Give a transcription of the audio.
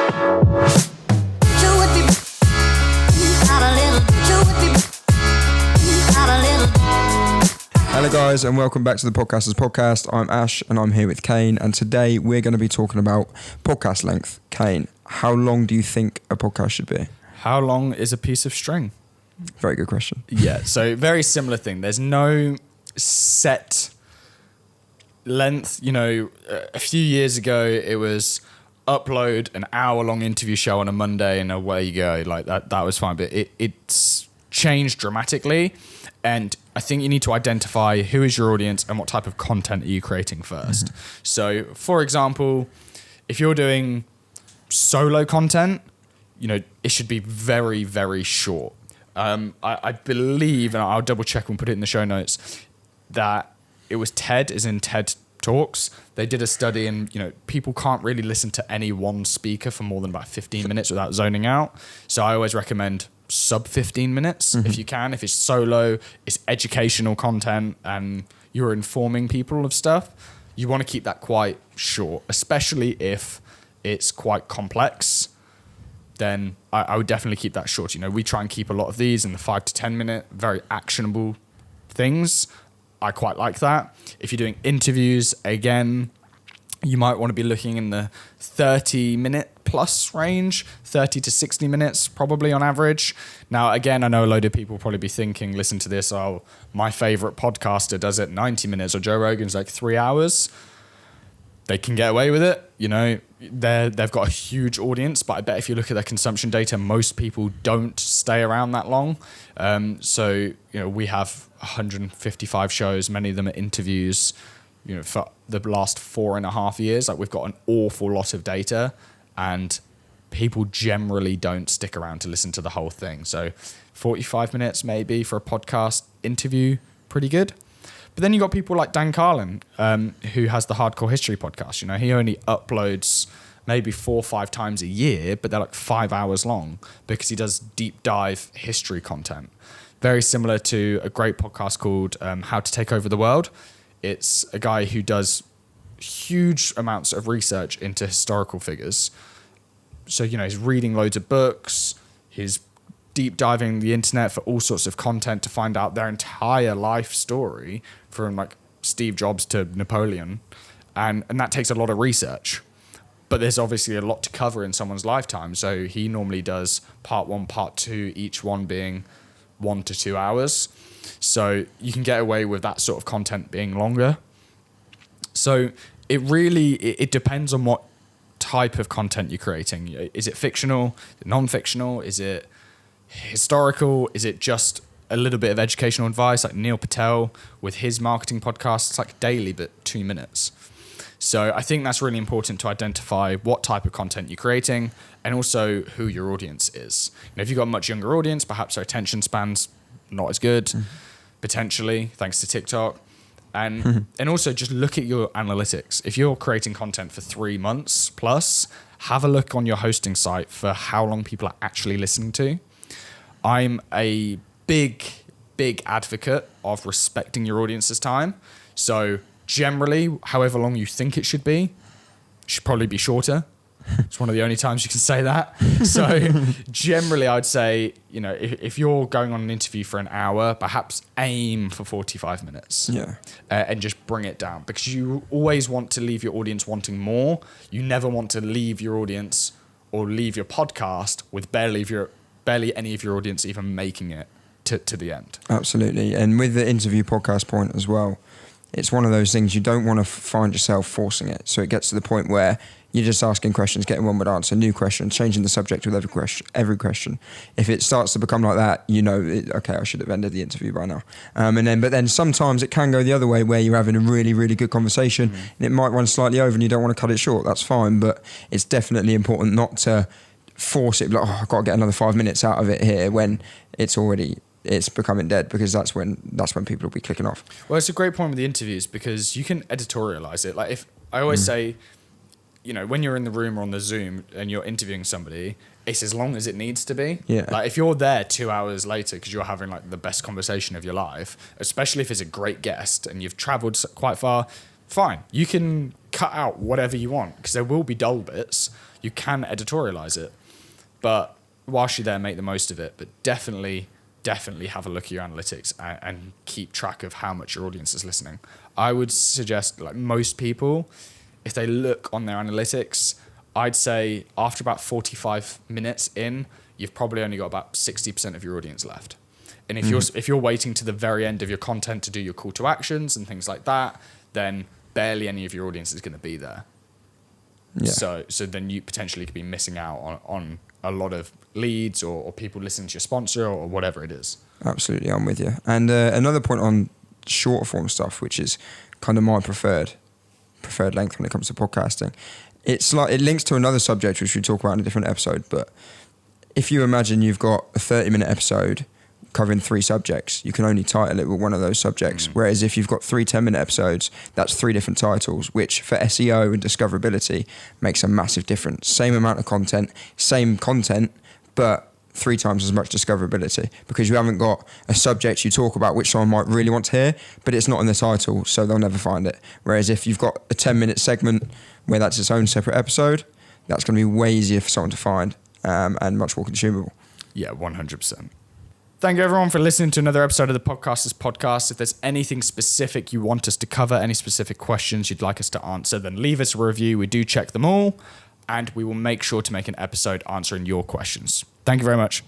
Hello guys and welcome back to the Podcasters Podcast. I'm Ash and I'm here with Kane, and today we're going to be talking about podcast length. Kane, how long do you think a podcast should be? How long is a piece of string? Very good question. Yeah, so very similar thing. There's no set length. You know, a few years ago it was upload an hour-long interview show on a Monday and away you go. Like that was fine, but it's changed dramatically. And I think you need to identify who is your audience and what type of content are you creating first. Mm-hmm. So, for example, if you're doing solo content, you know, it should be very, very short. I believe, and I'll double check and put it in the show notes, that it was TED, as in TED Talks. They did a study and, you know, people can't really listen to any one speaker for more than about 15 minutes without zoning out. So I always recommend sub 15 minutes if you can. If it's solo, it's educational content and you're informing people of stuff, you want to keep that quite short, especially if it's quite complex. Then I would definitely keep that short. You know, we try and keep a lot of these in the 5 to 10 minute, very actionable things. I quite like that. If you're doing interviews, again, you might want to be looking in the 30-minute plus range, 30 to 60 minutes probably on average. Now, again, I know a load of people will probably be thinking, listen to this, oh, my favorite podcaster does it 90 minutes or Joe Rogan's like 3 hours. They can get away with it. You know, they've got a huge audience, but I bet if you look at their consumption data, most people don't stay around that long. So, you know, we have 155 shows, many of them are interviews, you know, for the last 4.5 years. Like, we've got an awful lot of data and people generally don't stick around to listen to the whole thing. So 45 minutes maybe for a podcast interview, pretty good. But then you got people like Dan Carlin, who has the Hardcore History podcast. You know, he only uploads maybe 4 or 5 times a year, but they're like 5 hours long because he does deep dive history content. Very similar to a great podcast called How to Take Over the World. It's a guy who does huge amounts of research into historical figures. So, you know, he's reading loads of books. He's deep diving the internet for all sorts of content to find out their entire life story from like Steve Jobs to Napoleon. And that takes a lot of research. But there's obviously a lot to cover in someone's lifetime. So he normally does part 1, part 2, each one being 1 to 2 hours. So you can get away with that sort of content being longer. So it depends on what type of content you're creating. Is it fictional? Is it non-fictional? Is it historical? Is it just a little bit of educational advice like Neil Patel with his marketing podcast? It's like daily, but 2 minutes. So I think that's really important to identify what type of content you're creating and also who your audience is. You know, if you've got a much younger audience, perhaps their attention span's not as good, potentially, thanks to TikTok. And also just look at your analytics. If you're creating content for 3 months plus, have a look on your hosting site for how long people are actually listening to. I'm a big advocate of respecting your audience's time. So generally, however long you think it should probably be shorter. It's one of the only times you can say that. So generally, I'd say, you know, if you're going on an interview for an hour, perhaps aim for 45 minutes. Yeah. And just bring it down, because you always want to leave your audience wanting more. You never want to leave your audience or leave your podcast with barely any of your audience even making it to the end. Absolutely. And with the interview podcast point as well, it's one of those things you don't want to find yourself forcing it. So it gets to the point where you're just asking questions, getting one word answer, new questions, changing the subject with every question. If it starts to become like that, you know, okay, I should have ended the interview by now. But then sometimes it can go the other way where you're having a really, really good conversation and it might run slightly over and you don't want to cut it short. That's fine, but it's definitely important not to force it. Like, oh, I've got to get another 5 minutes out of it here when it's becoming dead, because that's when people will be clicking off. Well, it's a great point with the interviews because you can editorialize it. Like, if I always say, you know, when you're in the room or on the Zoom and you're interviewing somebody, it's as long as it needs to be. Yeah. Like, if you're there 2 hours later because you're having like the best conversation of your life, especially if it's a great guest and you've traveled quite far, fine. You can cut out whatever you want because there will be dull bits. You can editorialize it. But whilst you're there, make the most of it. But definitely have a look at your analytics and keep track of how much your audience is listening. I would suggest, like most people, if they look on their analytics, I'd say after about 45 minutes in, you've probably only got about 60% of your audience left. And if you're waiting to the very end of your content to do your call to actions and things like that, then barely any of your audience is going to be there. Yeah. So then you potentially could be missing out on a lot of leads or people listening to your sponsor or whatever it is. Absolutely, I'm with you. And another point on shorter form stuff, which is kind of my preferred length when it comes to podcasting. It's like it links to another subject which we talk about in a different episode. But if you imagine you've got a 30-minute episode covering 3 subjects, you can only title it with one of those subjects. Whereas if you've got 3 10-minute episodes, that's 3 different titles, which for SEO and discoverability makes a massive difference. Same amount of content, but 3 times as much discoverability, because you haven't got a subject you talk about which someone might really want to hear, but it's not in the title, so they'll never find it. Whereas if you've got a 10-minute segment where that's its own separate episode, that's going to be way easier for someone to find and much more consumable. Yeah, 100%. Thank you, everyone, for listening to another episode of the Podcasters Podcast. If there's anything specific you want us to cover, any specific questions you'd like us to answer, then leave us a review. We do check them all, and we will make sure to make an episode answering your questions. Thank you very much.